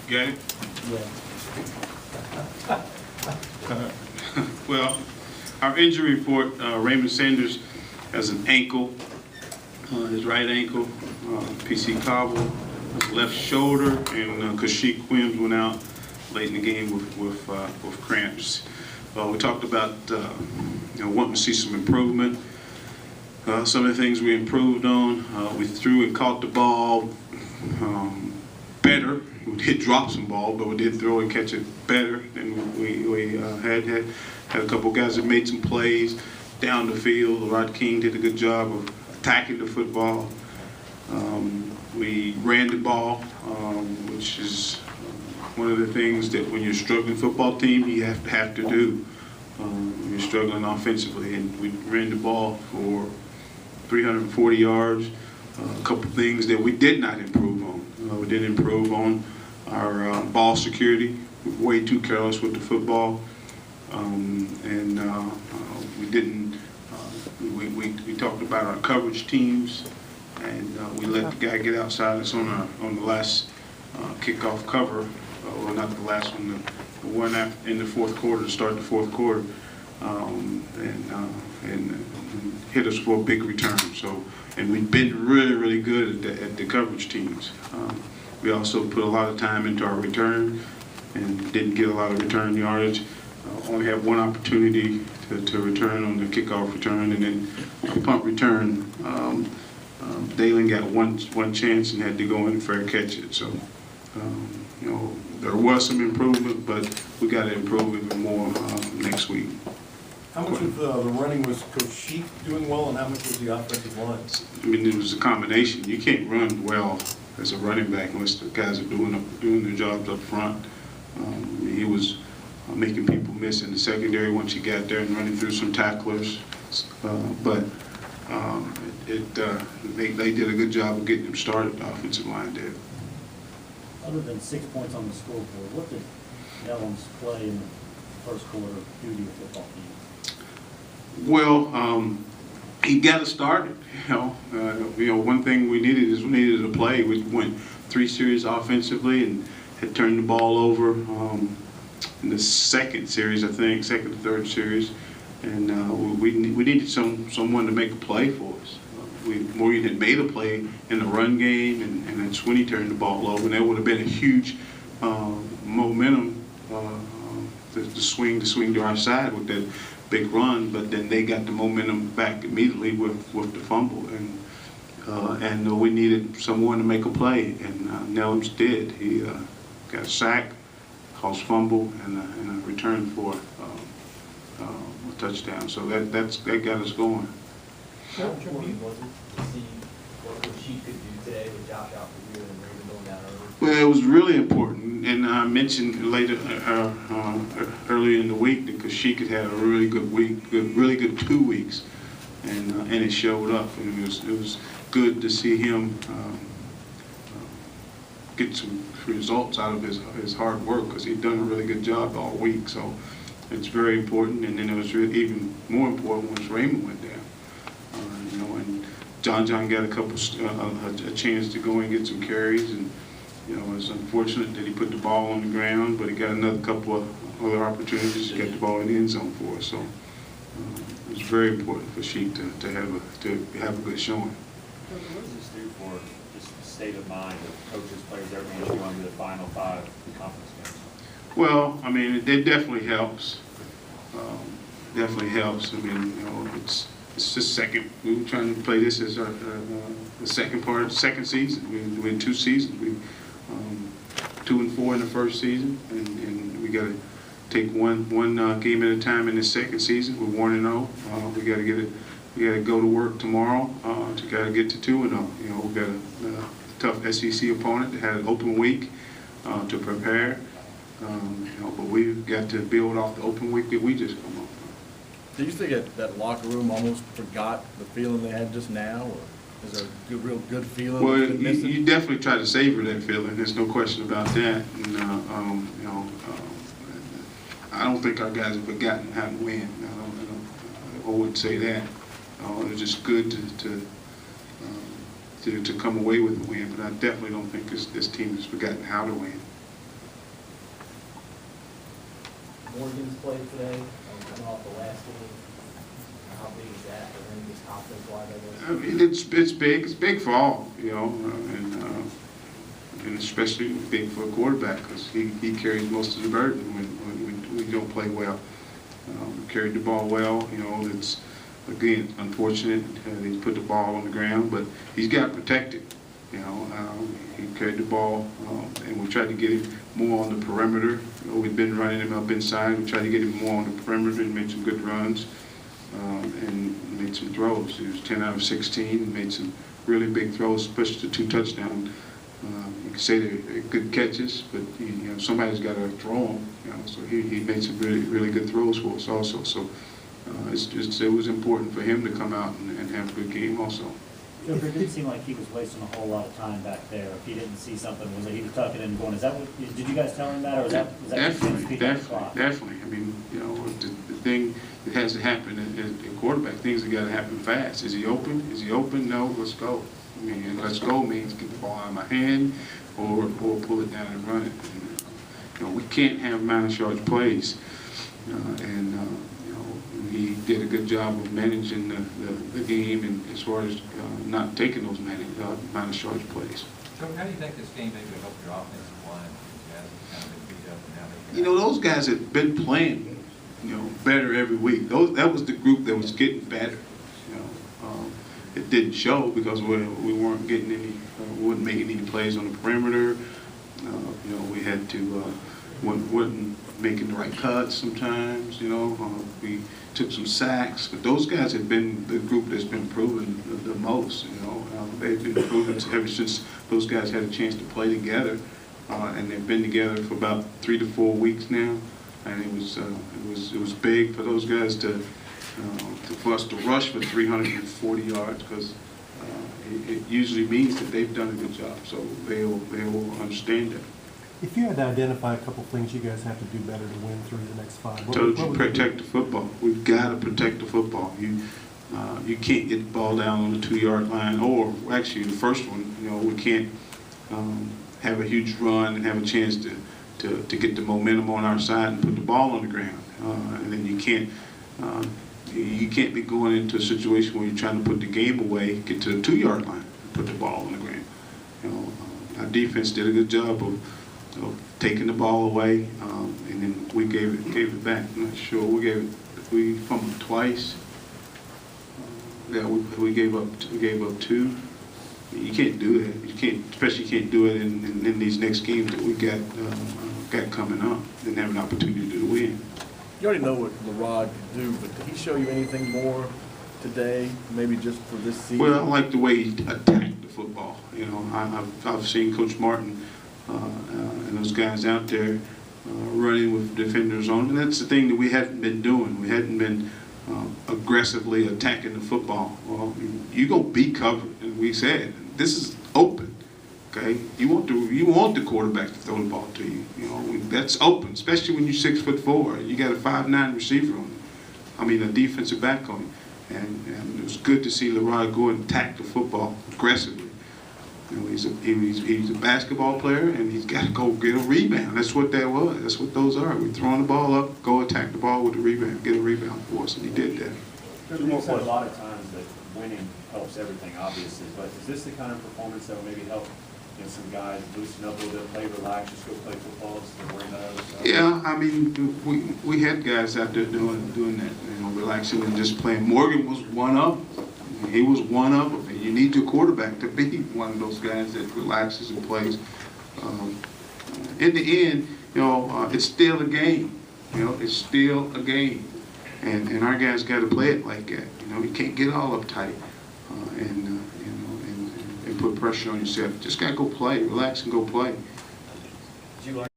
Got it? Yeah. Well, our injury report, Raymond Sanders has an ankle, his right ankle, PC Cobble, his left shoulder, and Kasheik Quims went out late in the game with cramps. We talked about wanting to see some improvement. Some of the things we improved on, we threw and caught the ball better. We did drop some ball, but we did throw and catch it better. And we had a couple guys that made some plays down the field. Rod King did a good job of attacking the football. We ran the ball, which is one of the things that when you're a struggling football team, you have to do. When you're struggling offensively, and we ran the ball for 340 yards. A couple things that we did not improve on. We didn't improve on our ball security. We were way too careless with the football, and we didn't. We talked about our coverage teams, and we let the guy get outside us on the last kickoff cover. Well, not the last one, the one in the fourth quarter to start the fourth quarter, and hit us for a big return. So, and we've been really good at the coverage teams. We also put a lot of time into our return and didn't get a lot of return yardage. Only had one opportunity to return on the kickoff return, and then a punt return. Dalen got one chance and had to go in and fair catch it. So, there was some improvement, but we got to improve even more next week. How much of the running was Coach Sheik doing well, and how much was the offensive line? I mean, it was a combination. You can't run well as a running back unless the guys are doing their jobs up front. He was making people miss in the secondary once he got there and running through some tacklers. But they did a good job of getting them started, the offensive line did. Other than 6 points on the scoreboard, what did Ellen's play in the first quarter do to your football team? Well, he got us started. One thing we needed a play. We went 3 series offensively and had turned the ball over in the second series, I think, second or third series, and we needed someone to make a play for us. Maureen had made a play in the run game, and that's when he turned the ball over, and that would have been a huge momentum to swing to our side with that big run. But then they got the momentum back immediately with the fumble, and we needed someone to make a play, and Nellums did. He got a sack, caused fumble, and a return for a touchdown. So that got us going. How important was it to see what she could do today with Josh out for you and Raymond going down early? Well, it was really important, and I mentioned later, earlier in the week, that she could have a really good week, really good 2 weeks, and it showed up, and it was good to see him get some results out of his hard work, because he'd done a really good job all week. So it's very important, and then it was even more important once Raymond went down. And John got a chance to go and get some carries, and it was unfortunate that he put the ball on the ground, but he got another couple of other opportunities to get the ball in the end zone for us. So it was very important for Sheik to have a good showing. What does this do for just the state of mind of coaches, players, everyone going to the final 5 conference games? Well, I mean, it definitely helps. Definitely helps. I mean, it's the second. We were trying to play this as the second season. We had 2 seasons. We 2-4 in the first season, and we got to take one game at a time in the second season. We're 1-0. We got to get it. We got to go to work tomorrow to got to get to 2-0. We got a tough SEC opponent that had an open week to prepare. But we've got to build off the open week that we just come off. Do you think that locker room almost forgot the feeling they had just now, or is there a real good feeling? Well, you definitely try to savor that feeling. There's no question about that. And, I don't think our guys have forgotten how to win. I wouldn't say that. It's just good to come away with a win, but I definitely don't think this team has forgotten how to win. Morgan's play today, coming off the last game. How big is that for him, just confidence-wise, I guess? I mean, it's big. It's big for all, you know, and especially big for a quarterback because he carries most of the burden when we don't play well. We carried the ball well, you know. It's again unfortunate that he put the ball on the ground, but he's got protected. You know, he carried the ball, and we tried to get him more on the perimeter. You know, we've been running him up inside. We tried to get him more on the perimeter and made some good runs. And made some throws. He was 10 out of 16 and made some really big throws, pushed to 2 touchdowns. You can say they're good catches, but you know, somebody's got to throw them. You know, so he made some really good throws for us also. So it was important for him to come out and have a good game also. Joe, it didn't seem like he was wasting a whole lot of time back there. If he didn't see something, was it he was tucking in and going? Is that what? Did you guys tell him that, or was that Definitely. I mean, you know, the thing that has to happen in quarterback, things that got to happen fast. Is he open? Is he open? No. Let's go. I mean, let's go means get the ball out of my hand, or pull it down and run it. And, you know, we can't have minus yardage plays, and you know, he did a good job of managing the game, and as far as not taking those minus yardage plays. So how do you think this game maybe will help your offensive line? You guys have kind of been beat up and now they You know, those guys have been playing, you know, better every week. That was the group that was getting better. You know, it didn't show because we weren't getting any, we wasn't making any plays on the perimeter. You know, we had to wasn't making the right cuts sometimes. You know, we took some sacks, but those guys have been the group that's been proven the most. You know, they've been proven ever since those guys had a chance to play together, and they've been together for about 3 to 4 weeks now, and it was big for those guys for us to rush for 340 yards because it usually means that they've done a good job, so they will understand that. If you had to identify a couple things you guys have to do better to win through the next 5, Told you, protect the football. We've got to protect the football. You can't get the ball down on the 2-yard line, or actually the first one, you know, we can't have a huge run and have a chance to get the momentum on our side and put the ball on the ground. And then you can't be going into a situation where you're trying to put the game away, get to the 2-yard line, and put the ball on the ground. You know, our defense did a good job of taking the ball away, and then we gave it back. I'm not sure we fumbled twice. Yeah, we gave up 2. You can't do that. You can't do it in these next games that we got coming up. Didn't have an opportunity to win. You already know what LeRod can do, but did he show you anything more today, maybe just for this season? Well, I like the way he attacked the football. You know, I've seen Coach Martin and those guys out there running with defenders on, and that's the thing that we hadn't been doing. We hadn't been aggressively attacking the football. Well, you're gonna be covered, and we said this is open. Okay, you want the quarterback to throw the ball to you. You know, that's open, especially when you're 6'4". You got a 5'9" receiver on you. I mean, a defensive back on you, and it was good to see LeRod go and attack the football aggressively. You know, he's a basketball player, and he's got to go get a rebound. That's what that was. That's what those are. We're throwing the ball up, go attack the ball with a rebound, get a rebound for us, and he did that. There's said a lot of times that winning helps everything, obviously, but is this the kind of performance that will maybe help, you know, some guys loosen up a little bit, play relax, just go play football instead of worrying about other stuff? Yeah, I mean, we had guys out there doing that, you know, relaxing and just playing. Morgan was one of them. He was one of them. And you need your quarterback to be one of those guys that relaxes and plays. In the end, you know, it's still a game. You know, it's still a game, and our guys got to play it like that. You know, you can't get all uptight and put pressure on yourself. Just got to go play, relax, and go play.